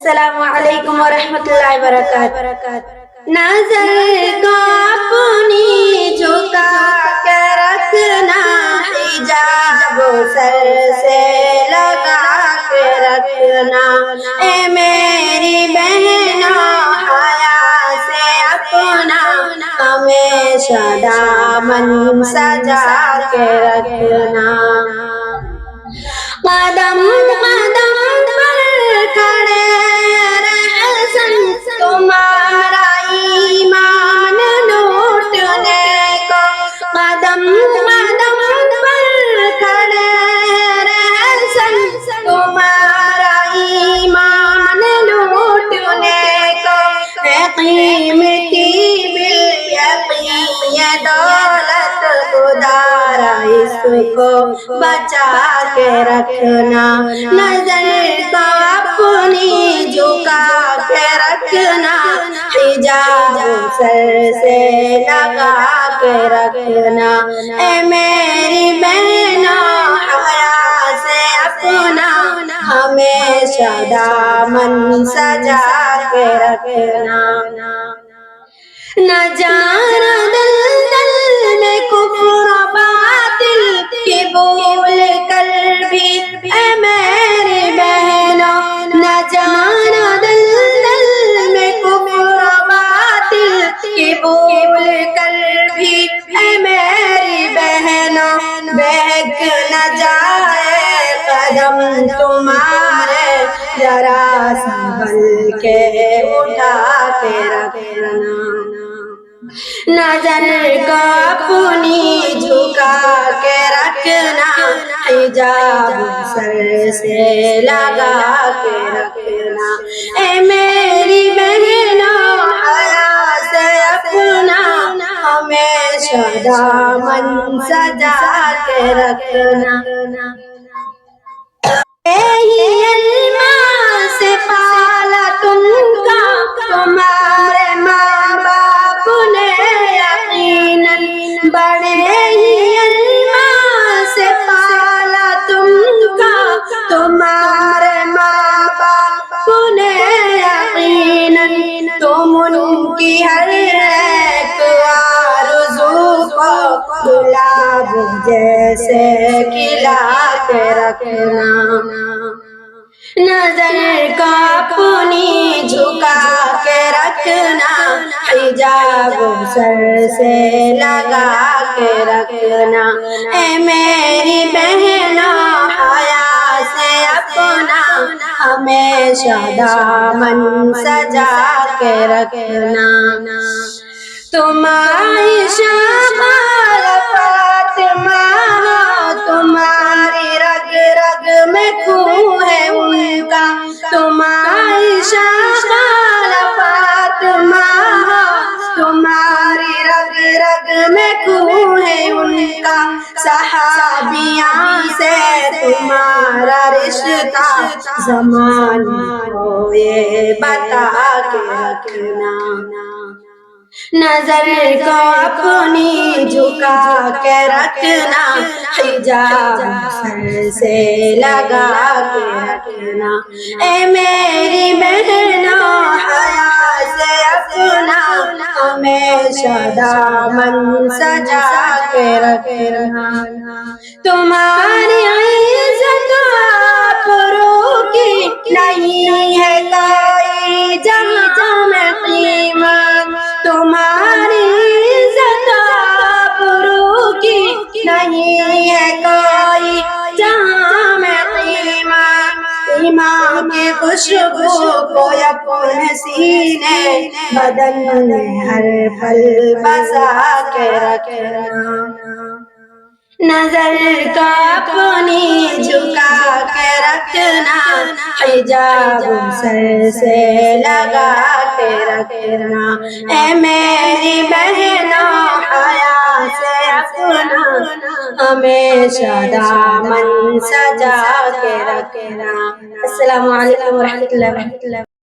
السلام علیکم ورحمۃ اللہ وبرکاتہ۔ نظر کو اپنی جھکا کے رکھنا، حجاب سر سے لگا کے رکھنا، اے میری بہنوں حیا سے اپنا ہمیشہ دامن سجا کے رکھنا۔ قدم قدم پر کھڑے رہزن تمہارا ایمان لوٹنے کو، قدم قدم پر کھڑے رہزن تمہارا ایمان لوٹنے کو، ہے قیمتی بالیقین یہ دولت خدارا اس کو بچا کے رکھنا، نظر کو اپنی جھکا کے رکھنا، حجاب سر سے لگا کے رکھنا، اے میری بہنوں حیا سے اپنا ہمیشہ دامن سجا کے رکھنا۔ نہ جانا دلدل میں کفر و باطل کی بھول کر بھی، اے میری بہنوں نہ جانا دلدل میں کفر و باطل کی بھول کر بھی، اے میری بہنوں بہک نہ جائے قدم تمہارے، ذرا سنبھل کے اٹھا کے رکھنا، نظر کو اپنی جھکا کے رکھنا، حجاب سر سے لگا کے رکھنا، اے میری بہنوں حیا سے اپنا ہمیشہ دامن سجا کے رکھنا۔ یہی الماس سے پالا تم کا تمہارے ماں باپ نے یقیناً، بڑے ہی الماس سے پالا تم کا تمہارے ماں باپ نے یقیناً، تم ان کی ہر ایک آرزو کو گلاب جیسے کھلا کے رکھنا، نظر کو اپنی جھکا کے رکھنا، حجاب سر سے لگا کے رکھنا، اے میری بہنوں حیا سے اپنا ہمیشہ دامن سجا کے رکھنا۔ تم عائشہ فاطمہ ہو، تمہاری رگ رگ میں خون ہے ان کا، تم عائشہ فاطمہ ہو، تمہاری رگ رگ میں خون ہے ان کا، صحابیاں سے تمہارا رشتہ زمانے کو یہ بتا کے رکھنا، نظر کو اپنی جھکا کے رکھنا، حجاب سر سے لگا کے رکھنا، اے میری بہنوں حیا سے اپنا ہمیشہ دامن سجا کے رکھنا، تمہاری عزت آبرو کی نہیں ہے کوئی جہاں میں قیمت، تمہاری عزت آبرو کی نہیں ہے کوئی جہاں میں قیمت، ایمان کی خوشبو کو اپنے سینے بدن میں ہر پل بسا کے رکھنا، نظر کو اپنی جھکا کے رکھنا، حجاب سر سے لگا کے رکھنا، اے میری بہنوں حیا سے اپنا ہمیشہ دامن سجا کے رکھنا۔ السلام علیکم ورحمۃ اللہ وبرکاتہ۔